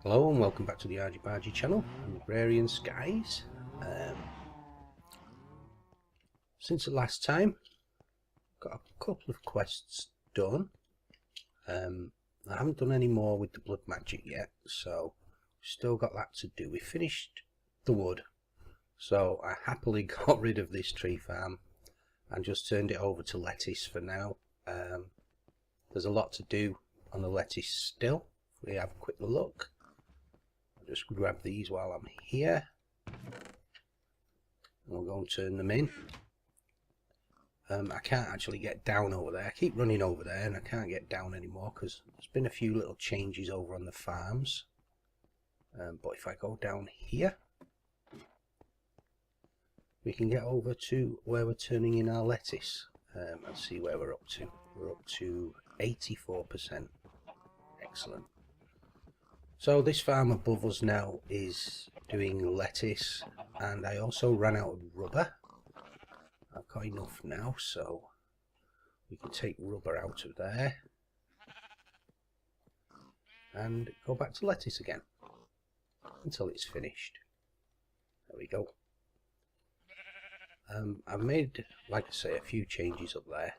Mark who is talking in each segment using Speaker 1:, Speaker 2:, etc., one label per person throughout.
Speaker 1: Hello and welcome back to the Rgbargeee channel and Agrarian Skies. Since the last time, got a couple of quests done. I haven't done any more with the blood magic yet, so still got that to do. We finished the wood, so I happily got rid of this tree farm and just turned it over to lettuce for now. There's a lot to do on the lettuce still. If we have a quick look. Just grab these while I'm here and we'll go and turn them in. I can't actually get down over there. I keep running over there and I can't get down anymore because there's been a few little changes over on the farms. But if I go down here, we can get over to where we're turning in our lettuce and see where we're up to. We're up to 84%. Excellent. So this farm above us now is doing lettuce, and I also ran out of rubber. I've got enough now, so we can take rubber out of there and go back to lettuce again until it's finished. There we go. I've made, like I say, a few changes up there.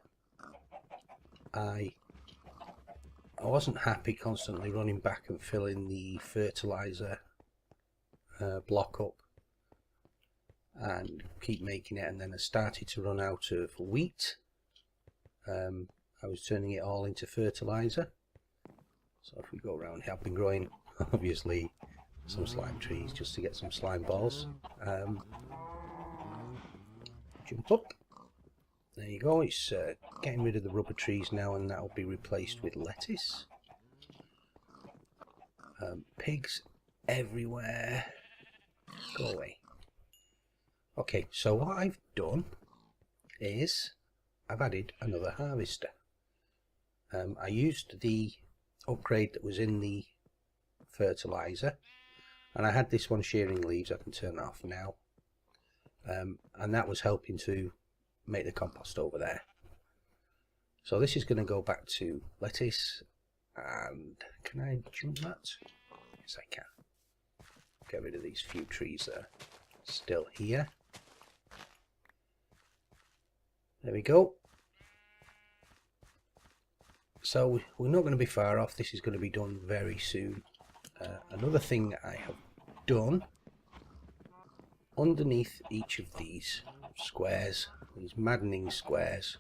Speaker 1: I wasn't happy constantly running back and filling the fertilizer block up and keep making it, and then I started to run out of wheat. I was turning it all into fertilizer. So if we go around here, I've been growing obviously some slime trees just to get some slime balls. Jump up. There you go, it's getting rid of the rubber trees now, and that will be replaced with lettuce. Pigs everywhere. Go away. Okay, so what I've done is I've added another harvester. I used the upgrade that was in the fertilizer, and I had this one shearing leaves. I can turn that off now. And that was helping to make the compost over there. So this is going to go back to lettuce, and can I jump that? Yes, I can. Get rid of these few trees that are still here. There we go. So we're not going to be far off. This is going to be done very soon. Another thing I have done, underneath each of these squares, these maddening squares,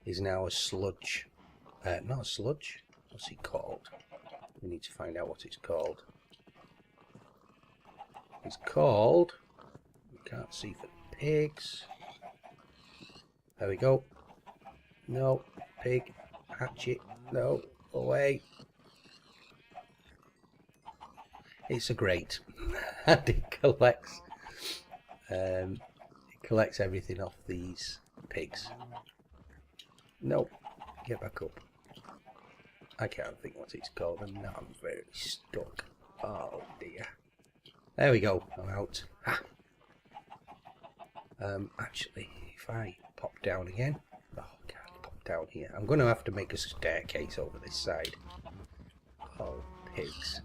Speaker 1: is now a sludge. Not a sludge. What's it called? We need to find out what it's called. It's called, you can't see for pigs. There we go. No, pig, hatchet, no, away. It's a grate, and it collects everything off these pigs. No, get back up. I can't think what it's called, and now I'm very stuck. Oh dear. There we go, I'm out. Ha. Actually, if I pop down again, oh, I can't pop down here. I'm going to have to make a staircase over this side. Oh, pigs.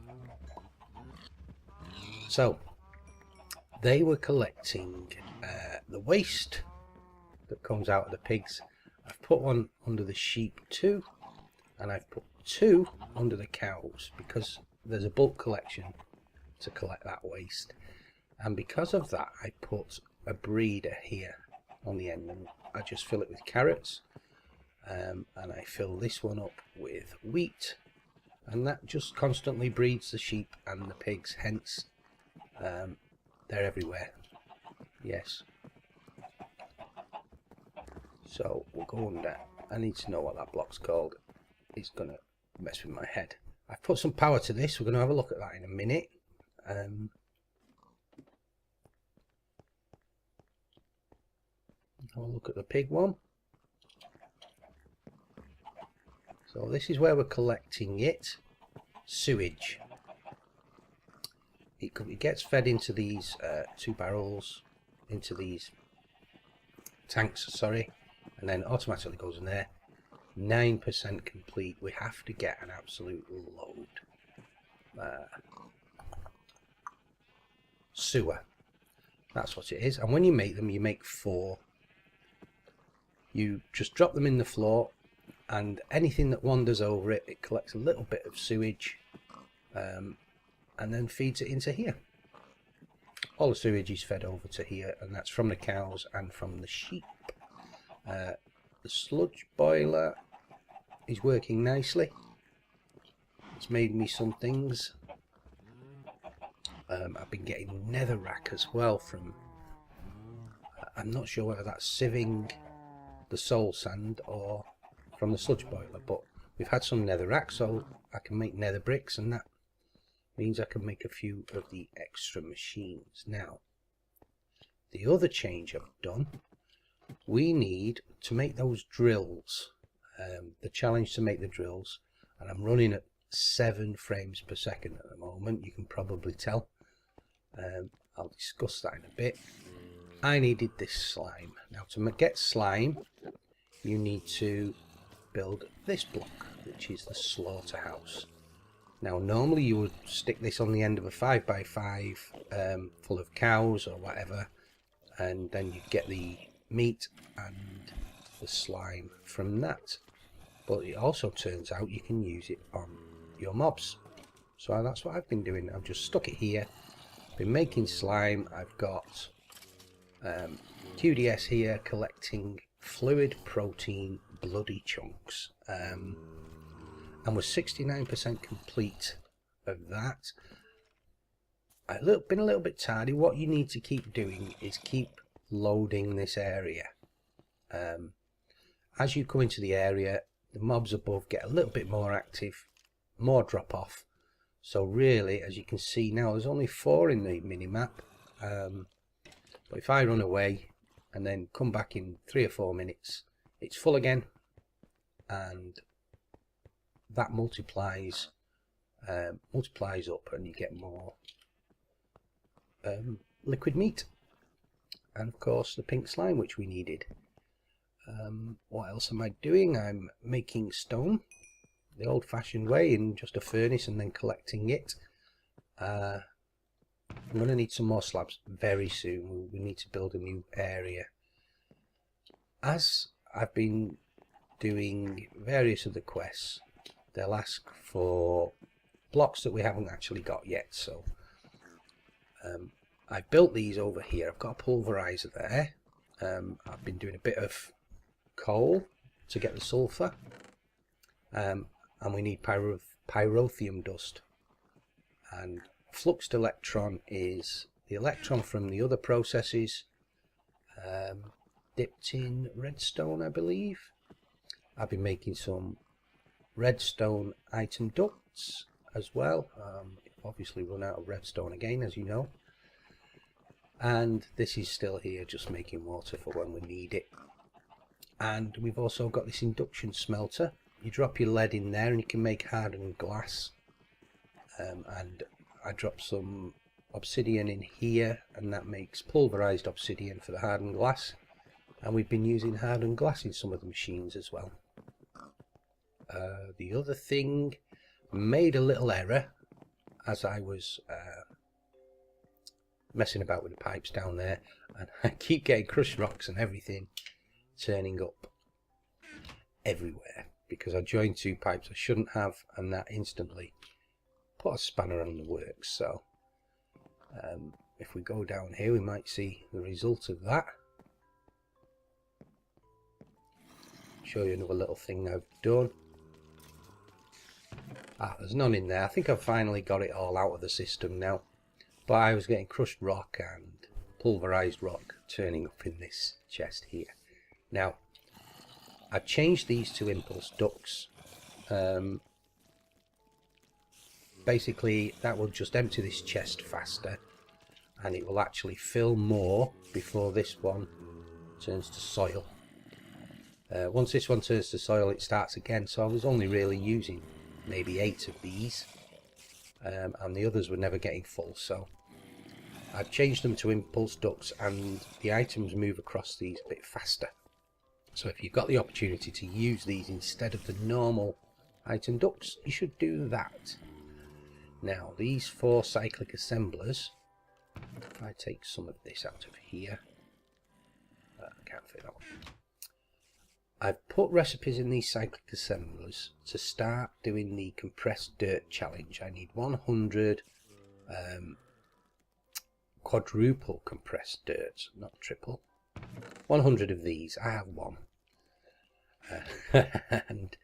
Speaker 1: So, they were collecting the waste that comes out of the pigs. I've put one under the sheep too, and I've put two under the cows because there's a bulk collection to collect that waste. And because of that, I put a breeder here on the end, and I just fill it with carrots, and I fill this one up with wheat, and that just constantly breeds the sheep and the pigs, hence they're everywhere. Yes. So we'll go under. I need to know what that block's called. It's gonna mess with my head. I've put some power to this. We're gonna have a look at that in a minute. Have a look at the pig one. So this is where we're collecting it. Sewage. It gets fed into these two barrels, into these tanks, sorry, and then automatically goes in there. 9% complete. We have to get an absolute load. sewer. That's what it is. And when you make them, you make 4. You just drop them in the floor, and anything that wanders over it, it collects a little bit of sewage, and then feeds it into here. All the sewage is fed over to here, and that's from the cows and from the sheep. The sludge boiler is working nicely. It's made me some things. I've been getting netherrack as well from, I'm not sure whether that's sieving the soul sand or from the sludge boiler, but we've had some netherrack, so I can make nether bricks, and that means I can make a few of the extra machines. Now, the other change I've done, we need to make those drills, the challenge to make the drills, and I'm running at 7 frames per second at the moment, you can probably tell. I'll discuss that in a bit. I needed this slime. Now, to get slime, you need to build this block, which is the slaughterhouse. Now, normally you would stick this on the end of a 5x5 full of cows or whatever, and then you'd get the meat and the slime from that. But it also turns out you can use it on your mobs. So that's what I've been doing. I've just stuck it here, been making slime. I've got QDS here collecting fluid protein bloody chunks, and we're 69% complete of that. I've been a little bit tardy. What you need to keep doing is keep loading this area. As you come into the area, the mobs above get a little bit more active, more drop off. So really, as you can see now, there's only 4 in the mini map, but if I run away and then come back in 3 or 4 minutes, it's full again, and that multiplies up, and you get more liquid meat, and of course the pink slime, which we needed. What else am I doing? I'm making stone the old-fashioned way, in just a furnace and then collecting it. I'm going to need some more slabs very soon. We need to build a new area. As I've been doing various of the quests, they'll ask for blocks that we haven't actually got yet, so I built these over here. I've got a pulverizer there. I've been doing a bit of coal to get the sulfur, and we need pyrotheum dust, and fluxed electron is the electron from the other processes, dipped in redstone, I believe. I've been making some redstone item ducts as well. Obviously run out of redstone again, as you know, and this is still here just making water for when we need it. And we've also got this induction smelter. You drop your lead in there and you can make hardened glass, and I dropped some obsidian in here, and that makes pulverized obsidian for the hardened glass, and we've been using hardened glass in some of the machines as well. The other thing, made a little error as I was messing about with the pipes down there, and I keep getting crushed rocks and everything turning up everywhere because I joined 2 pipes I shouldn't have, and that instantly put a spanner on the works. So if we go down here, we might see the result of that. Show you another little thing I've done. There's none in there. I think I've finally got it all out of the system now, but I was getting crushed rock and pulverized rock turning up in this chest here. Now, I've changed these to impulse ducts. Basically, that will just empty this chest faster, and it will actually fill more before this one turns to soil. Once this one turns to soil, it starts again. So I was only really using maybe 8 of these, and the others were never getting full. So I've changed them to impulse ducts, and the items move across these a bit faster. So if you've got the opportunity to use these instead of the normal item ducts, you should do that. Now, these 4 cyclic assemblers If I take some of this out of here, I can't fit that one. I've put recipes in these cyclic assemblers to start doing the compressed dirt challenge. I need 100 quadruple compressed dirt, not triple. 100 of these. I have one. And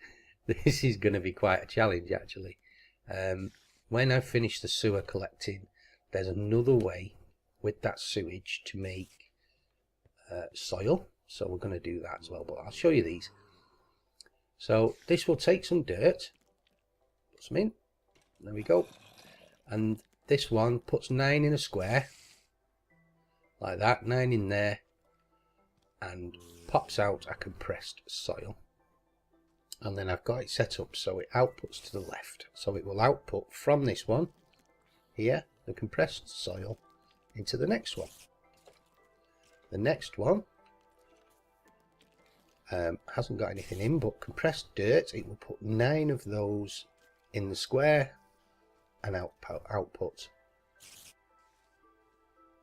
Speaker 1: this is going to be quite a challenge actually. When I finish the sewer collecting, there's another way with that sewage to make soil, so we're going to do that as well, but I'll show you these. So this will take some dirt, put some in, there we go, and this one puts 9 in a square like that, 9 in there, and pops out a compressed soil. And then I've got it set up so it outputs to the left, so it will output from this one here, the compressed soil, into the next one. The next one hasn't got anything in but compressed dirt. It will put 9 of those in the square and output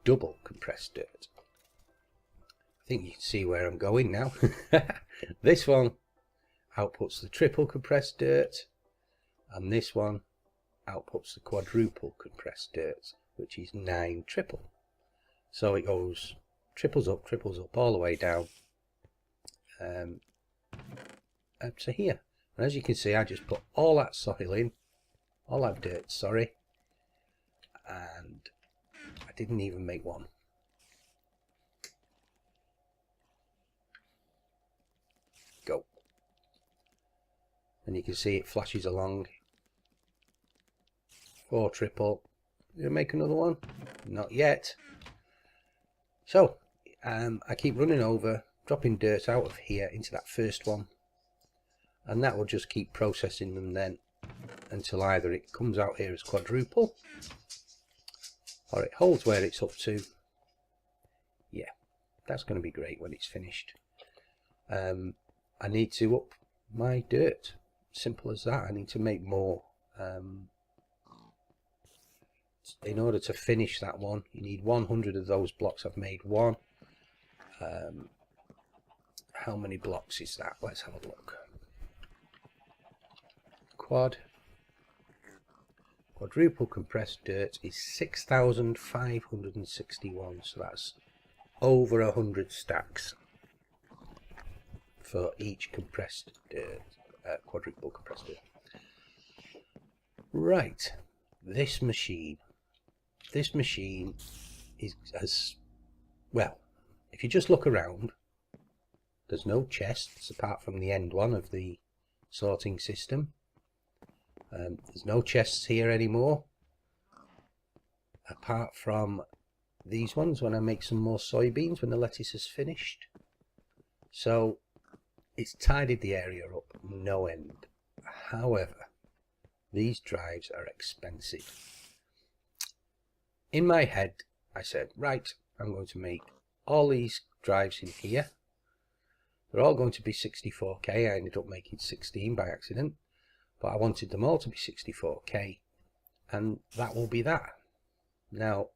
Speaker 1: double compressed dirt. I think you can see where I'm going now. This one outputs the triple compressed dirt, and this one outputs the quadruple compressed dirt, which is 9 triple. So it goes triples up all the way down up to here. And as you can see, I just put all that soil in, all that dirt, sorry, and I didn't even make one. Go. And you can see it flashes along. 4 triple. You make another one? Not yet. So I keep running over, dropping dirt out of here into that first one, and that will just keep processing them then until either it comes out here as quadruple or it holds where it's up to. Yeah, that's going to be great when it's finished. I need to up my dirt, simple as that. I need to make more. In order to finish that one, you need 100 of those blocks. I've made one. How many blocks is that? Let's have a look. Quadruple compressed dirt is 6,561, so that's over 100 stacks for each compressed dirt, quadruple compressed dirt. Right, this machine is as well. If you just look around, there's no chests apart from the end one of the sorting system. There's no chests here anymore apart from these ones when I make some more soybeans when the lettuce is finished. So it's tidied the area up no end. However, these drives are expensive. In my head I said, right, I'm going to make all these drives in here. They're all going to be 64k. I ended up making 16 by accident, but I wanted them all to be 64k, and that will be that. Now,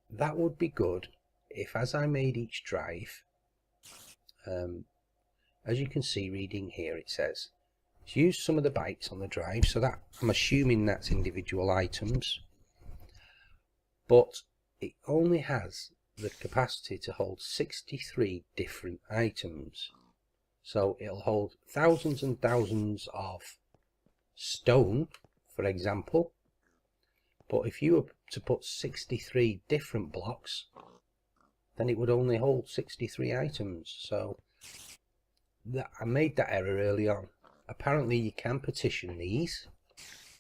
Speaker 1: that would be good if, as I made each drive, as you can see reading here, it says use some of the bytes on the drive, so that I'm assuming that's individual items, but it only has the capacity to hold 63 different items. So it'll hold thousands and thousands of stone, for example, but if you were to put 63 different blocks, then it would only hold 63 items. So I made that error early on. Apparently you can partition these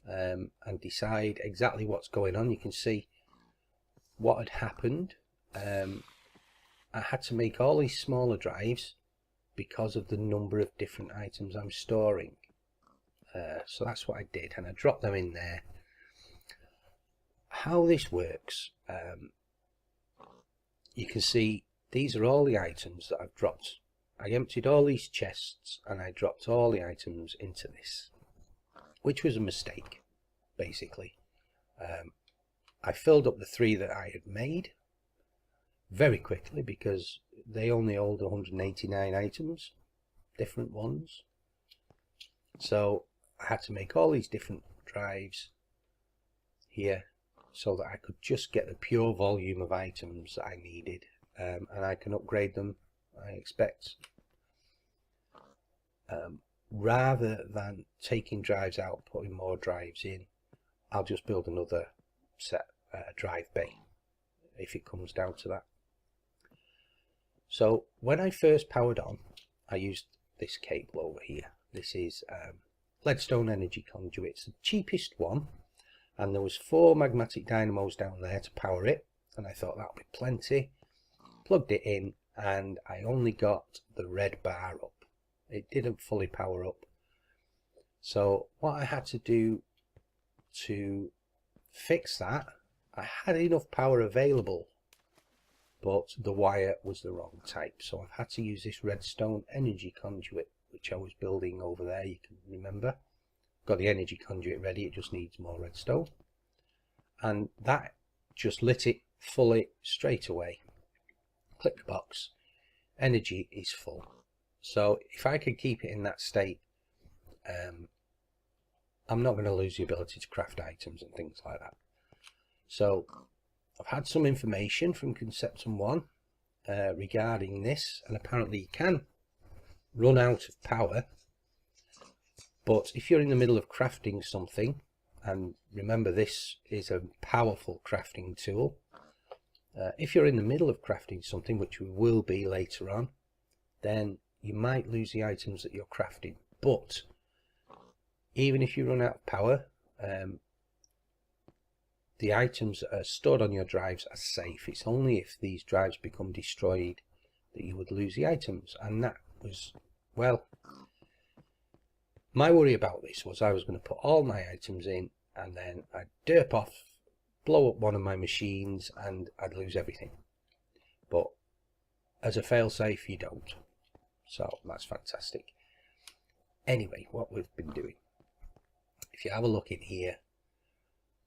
Speaker 1: and decide exactly what's going on. You can see what had happened. I had to make all these smaller drives because of the number of different items I'm storing. So that's what I did, and I dropped them in there. How this works, you can see these are all the items that I've dropped. I emptied all these chests and I dropped all the items into this, which was a mistake, basically. I filled up the 3 that I had made very quickly because they only hold 189 items, different ones. So I had to make all these different drives here so that I could just get the pure volume of items that I needed, and I can upgrade them, I expect. Rather than taking drives out, putting more drives in, I'll just build another set drive bay if it comes down to that. So when I first powered on, I used this cable over here. This is leadstone energy conduit. It's the cheapest one, and there was 4 magmatic dynamos down there to power it, and I thought that would be plenty. Plugged it in, and I only got the red bar up. It didn't fully power up. So what I had to do to fix that, I had enough power available, but the wire was the wrong type. So I've had to use this redstone energy conduit, which I was building over there, you can remember. Got the energy conduit ready, it just needs more redstone. And that just lit it fully straight away. Click the box, energy is full. So if I could keep it in that state, I'm not going to lose the ability to craft items and things like that. So I've had some information from Conceptum 1 regarding this, and apparently you can run out of power, but if you're in the middle of crafting something, and remember this is a powerful crafting tool, if you're in the middle of crafting something, which we will be later on, then you might lose the items that you're crafting. But even if you run out of power, the items that are stored on your drives are safe. It's only if these drives become destroyed that you would lose the items. And that was, well, my worry about this was I was going to put all my items in and then I'd derp off, blow up one of my machines, and I'd lose everything. But as a failsafe, you don't. So that's fantastic. Anyway, what we've been doing, if you have a look in here,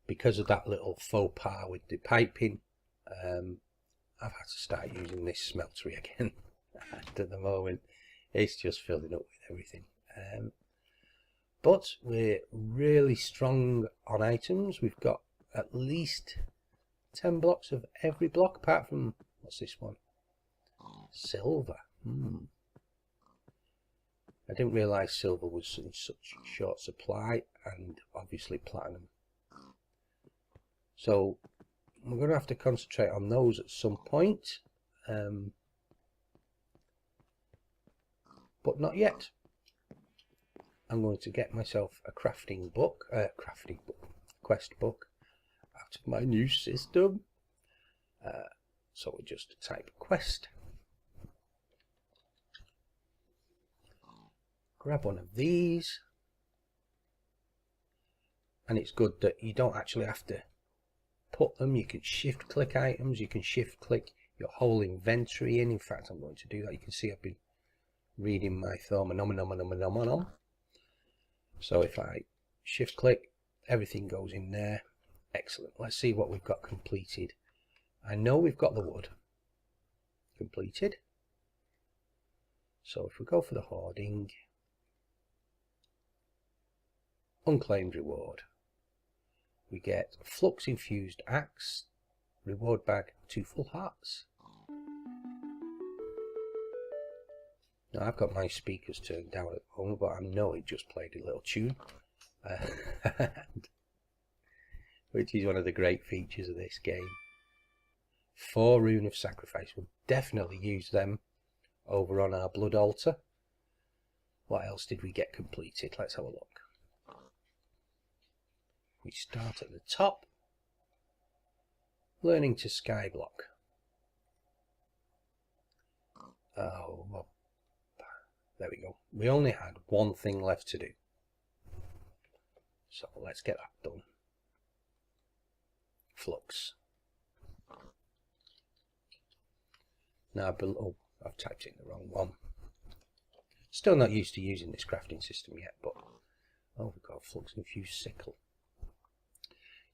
Speaker 1: because of that little faux pas with the piping, I've had to start using this smeltery again. At the moment it's just filling up with everything, but we're really strong on items. We've got at least 10 blocks of every block, apart from, what's this one? Silver. I didn't realise silver was in such short supply, and obviously platinum. So we're going to have to concentrate on those at some point, but not yet. I'm going to get myself a crafting book, quest book, out of my new system. So we'll just type quest. Grab one of these, and it's good that you don't actually have to put them. You can shift click items, you can shift click your whole inventory in. In fact, I'm going to do that. You can see I've been reading my thumb. So if I shift click, everything goes in there. Excellent. Let's see what we've got completed. I know we've got the wood completed. So if we go for the hoarding, unclaimed reward, we get flux infused axe, reward bag, 2 full hearts. Now I've got my speakers turned down at home, but I know it just played a little tune, which is one of the great features of this game. 4 rune of sacrifice. We'll definitely use them over on our blood altar. What else did we get completed? Let's have a look. We start at the top, learning to skyblock. Oh, well, there we go. We only had one thing left to do, so let's get that done. Flux. Now, I've typed in the wrong one. Still not used to using this crafting system yet, but oh, we've got a flux infused sickle.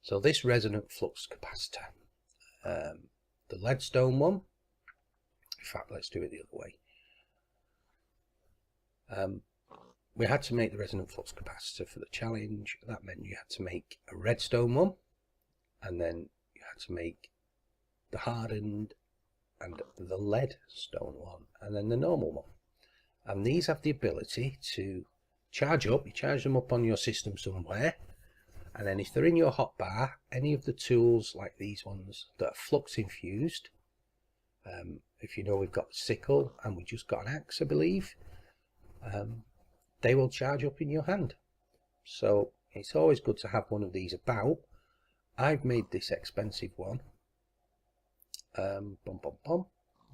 Speaker 1: So this resonant flux capacitor, the leadstone one, in fact let's do it the other way. We had to make the resonant flux capacitor for the challenge. That meant you had to make a redstone one, and then you had to make the hardened and the lead stone one, and then the normal one. And these have the ability to charge up. You charge them up on your system somewhere, and then if they're in your hotbar, any of the tools like these ones that are flux infused, if you know, we've got the sickle and we just got an axe, I believe, they will charge up in your hand. So it's always good to have one of these about. I've made this expensive one,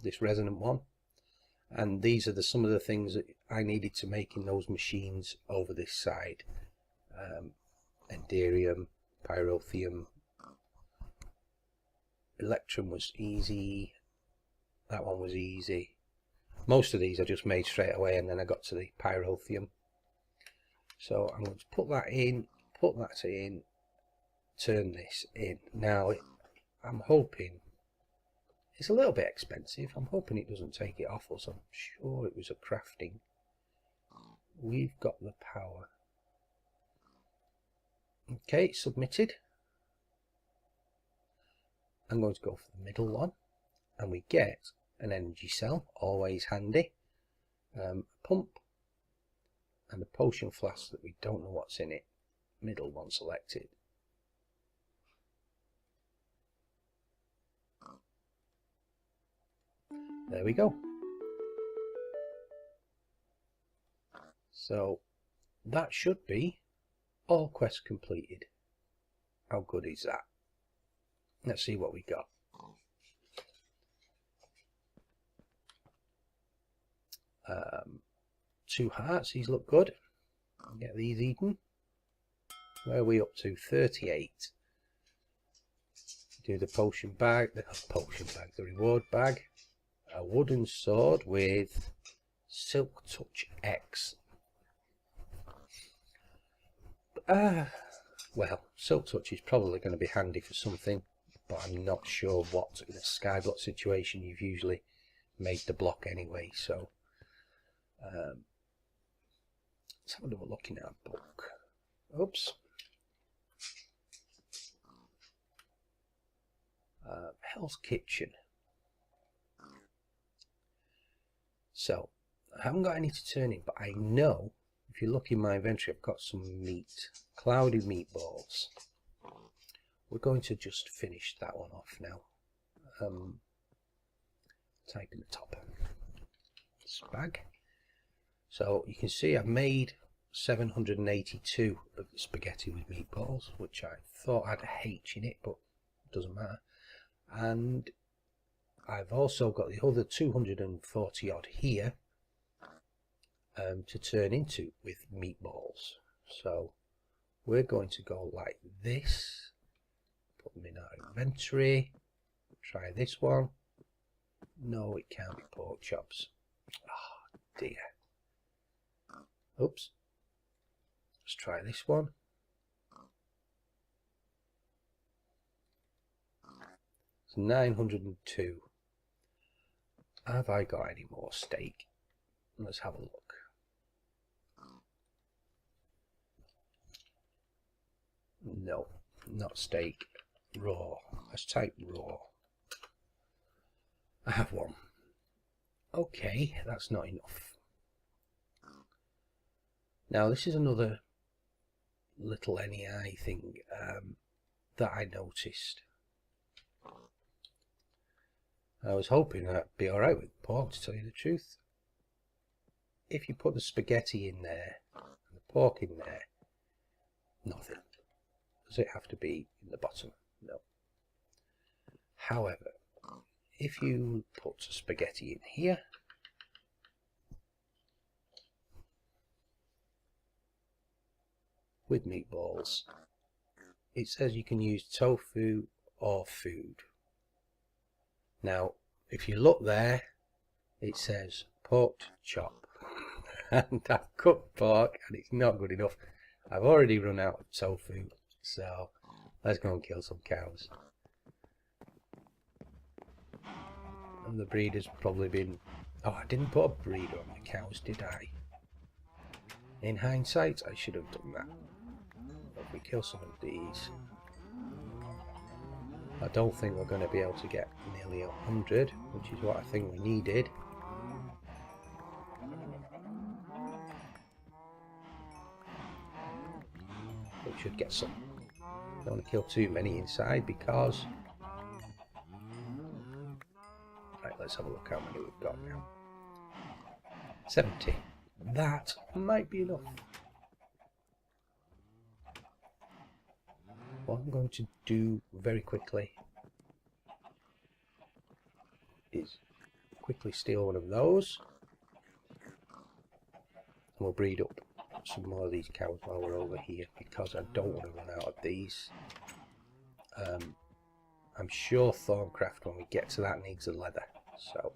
Speaker 1: this resonant one, and these are some of the things that I needed to make in those machines over this side. Enderium, pyrotheum, electrum was easy, that one was easy. Most of these I just made straight away, and then I got to the pyrotheum. So I'm going to put that in, turn this in. Now I'm hoping, it's a little bit expensive, I'm hoping it doesn't take it off us. I'm sure it was a crafting. We've got the power. Okay, submitted. I'm going to go for the middle one, and we get an energy cell, always handy, a pump, and a potion flask that we don't know what's in it. Middle one selected. There we go. So that should be all quests completed. How good is that? Let's see what we got. Two hearts, these look good. Get these eaten. Where are we up to? 38. Do the potion bag, the reward bag. A wooden sword with Silk Touch X. Well, Silk Touch is probably going to be handy for something, but I'm not sure what. In a skyblock situation, you've usually made the block anyway, so let's have a little look in our book. Oops. Hell's Kitchen. So, I haven't got any to turn in, but I know, if you look in my inventory, I've got some meat. Cloudy meatballs. We're going to just finish that one off now. Type in the top. This bag. So, you can see I've made 782 of the spaghetti with meatballs, which I thought had a H in it, but it doesn't matter. And I've also got the other 240 odd here to turn into with meatballs. So we're going to go like this, put them in our inventory, try this one. No, it can't be pork chops. Oh dear. Oops. Let's try this one. It's 902. Have I got any more steak? Let's have a look. No, not steak. Raw. Let's type raw. I have one. Okay, that's not enough. Now this is another little NEI thing that I noticed. I was hoping that'd be alright with pork, to tell you the truth. If you put the spaghetti in there and the pork in there, nothing. Does it have to be in the bottom? No. However, if you put spaghetti in here, with meatballs, it says you can use tofu or food. Now, if you look there, it says pork chop, and I've cooked pork and it's not good enough. I've already run out of tofu, so Let's go and kill some cows. And the breeder's probably been... Oh, I didn't put a breeder on the cows, did I? In hindsight, I should have done that. If we kill some of these, I don't think we're going to be able to get nearly 100, which is what I think we needed. We should get some. Don't want to kill too many inside because... Right, let's have a look how many we've got now. 70. That might be enough. What I'm going to do very quickly is quickly steal one of those, and we'll breed up some more of these cows while we're over here, because I don't want to run out of these. I'm sure Thorncraft, when we get to that, needs a leather, so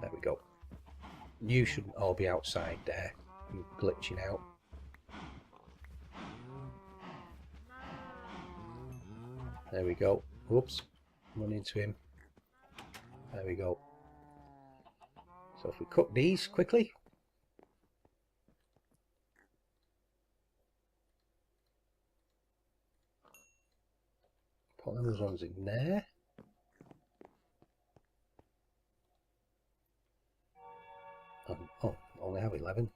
Speaker 1: there we go. You shouldn't all be outside there and glitching out. There we go. Whoops, run into him. There we go. So if we cook these quickly. Put those ones in there. Oh, only have 11.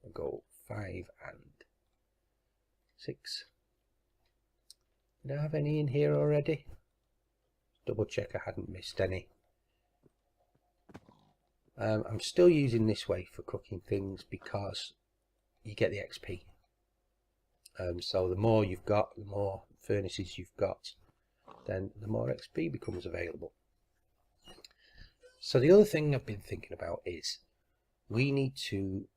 Speaker 1: We'll go 5 and 6. Did I have any in here already? Double check I hadn't missed any. I'm still using this way for cooking things because you get the XP. So the more you've got, the more furnaces you've got, then the more XP becomes available. So the other thing I've been thinking about is we need to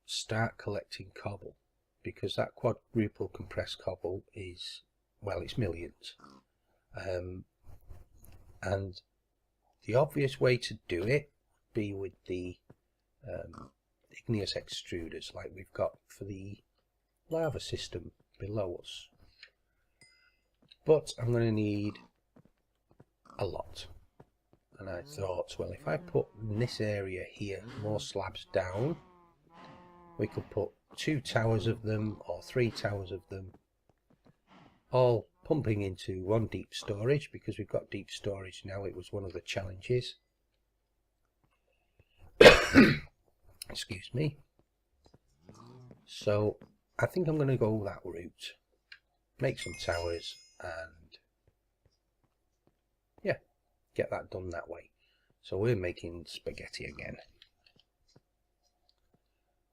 Speaker 1: start collecting cobble, because that quadruple compressed cobble is, well, it's millions. And the obvious way to do it would be with the igneous extruders like we've got for the lava system below us. But I'm going to need a lot. And I thought, well, if I put in this area here more slabs down, we could put 2 towers of them or 3 towers of them, all pumping into one deep storage, because we've got deep storage now. It was one of the challenges. Excuse me. So I think I'm going to go that route, make some towers, and yeah, get that done that way. So we're making spaghetti again.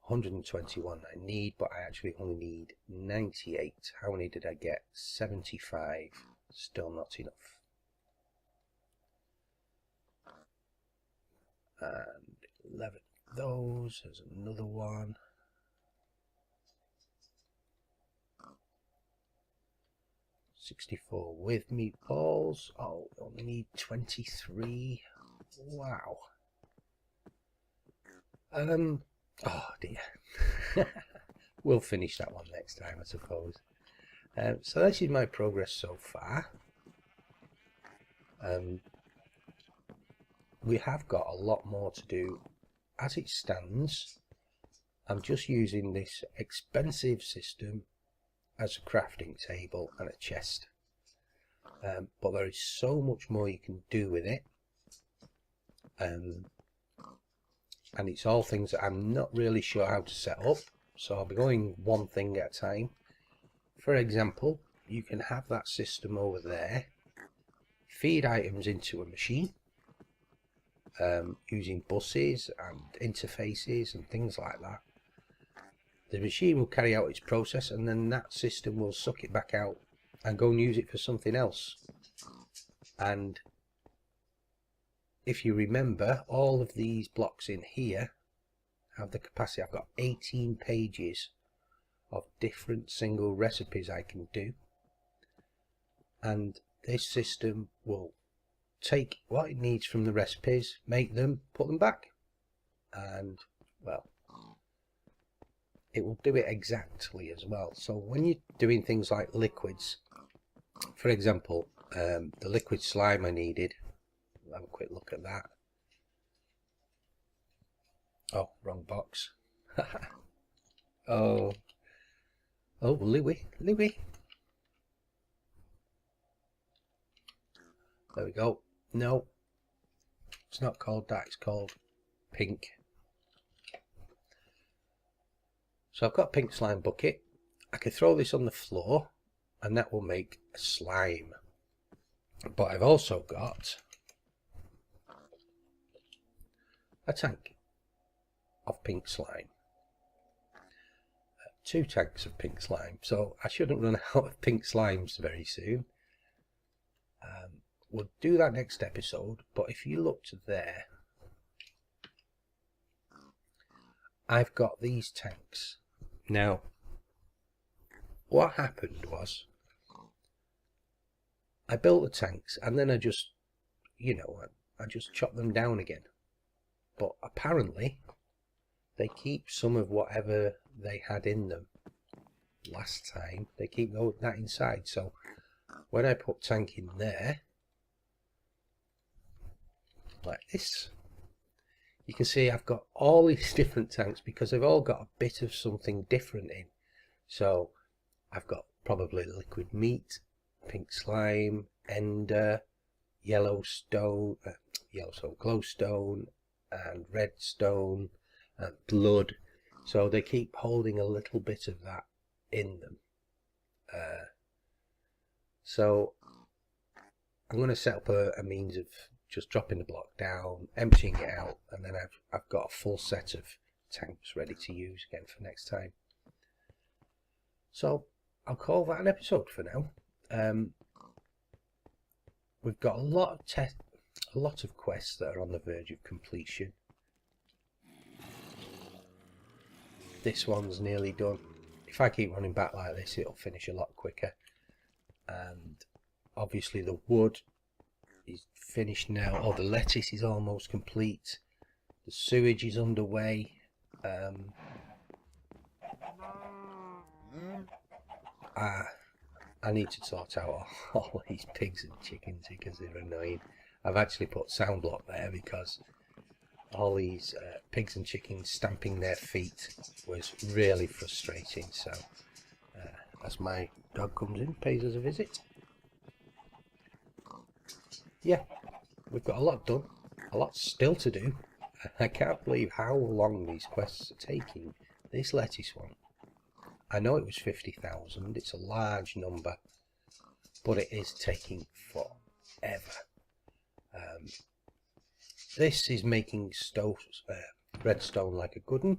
Speaker 1: 121 I need, but I actually only need 98. How many did I get? 75. Still not enough. And 11 of those. There's another one. $64 with meatballs. Oh, we only need 23. Wow. Oh dear. We'll finish that one next time, I suppose. So this is my progress so far. We have got a lot more to do. As it stands, I'm just using this expensive system as a crafting table and a chest. But there is so much more you can do with it. And it's all things that I'm not really sure how to set up, so I'll be going one thing at a time. For example, you can have that system over there, feed items into a machine, using buses and interfaces and things like that. The machine will carry out its process, and then that system will suck it back out and go and use it for something else. And if you remember, all of these blocks in here have the capacity. I've got 18 pages of different single recipes I can do, and this system will take what it needs from the recipes, make them, put them back, and well, it will do it exactly as well. So when you're doing things like liquids, for example, the liquid slime I needed, have a quick look at that. Oh, wrong box. Oh, Louis. There we go. No, it's not called that, it's called pink. So I've got a pink slime bucket. I can throw this on the floor and that will make a slime. But I've also got a tank of pink slime. 2 tanks of pink slime. So I shouldn't run out of pink slimes very soon. We'll do that next episode, but if you look to there, I've got these tanks. Now, what happened was, I built the tanks and then I just, I just chopped them down again. But apparently, they keep some of whatever they had in them last time. They keep that inside. So when I put tank in there, like this, you can see I've got all these different tanks because they've all got a bit of something different in. So I've got probably liquid meat, pink slime, ender, glowstone, and redstone, and blood. So they keep holding a little bit of that in them. So I'm going to set up a means of just dropping the block down, emptying it out, and then I've got a full set of tanks ready to use again for next time. So I'll call that an episode for now. We've got a lot of quests that are on the verge of completion. This one's nearly done. If I keep running back like this, it'll finish a lot quicker. And obviously the wood is finished now. Oh, the lettuce is almost complete. The sewage is underway. I need to sort out all these pigs and chickens because they're annoying. I've actually put sound block there because all these pigs and chickens stamping their feet was really frustrating. So as my dog comes in, pays us a visit. Yeah, we've got a lot done, a lot still to do. I can't believe how long these quests are taking. This lettuce one, I know it was 50,000, it's a large number, but it is taking forever. This is making redstone like a good one,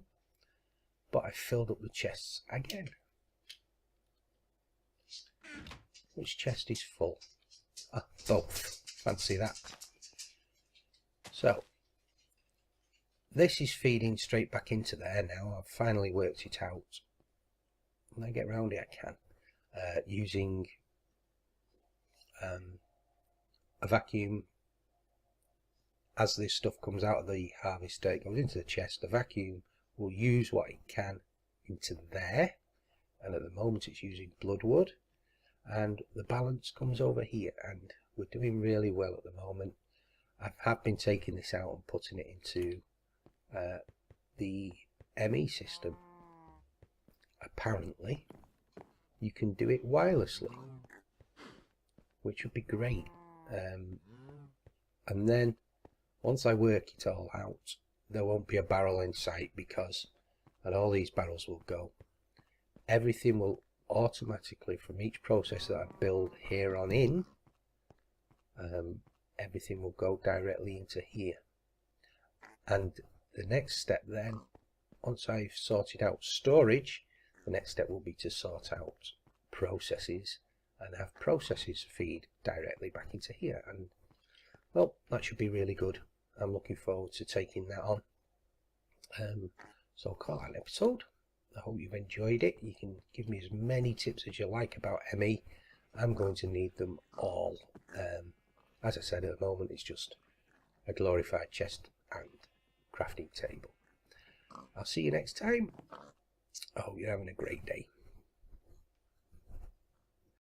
Speaker 1: but I filled up the chests again. Which chest is full? Both. Fancy that. So this is feeding straight back into there now. I've finally worked it out. When I get round it, I can. Using a vacuum. As this stuff comes out of the harvester, it goes into the chest. The vacuum will use what it can into there. And at the moment it's using bloodwood. And the balance comes over here. And we're doing really well at the moment. I have been taking this out and putting it into the ME system. Apparently you can do it wirelessly, which would be great. And then once I work it all out, there won't be a barrel in sight because, and all these barrels will go, everything will automatically, from each process that I build here on in, everything will go directly into here. And the next step then, once I've sorted out storage, the next step will be to sort out processes and have processes feed directly back into here. And well, that should be really good. I'm looking forward to taking that on. So I'll call that an episode. I hope you've enjoyed it. You can give me as many tips as you like about ME. I'm going to need them all. As I said, at the moment it's just a glorified chest and crafting table. I'll see you next time. I hope you're having a great day.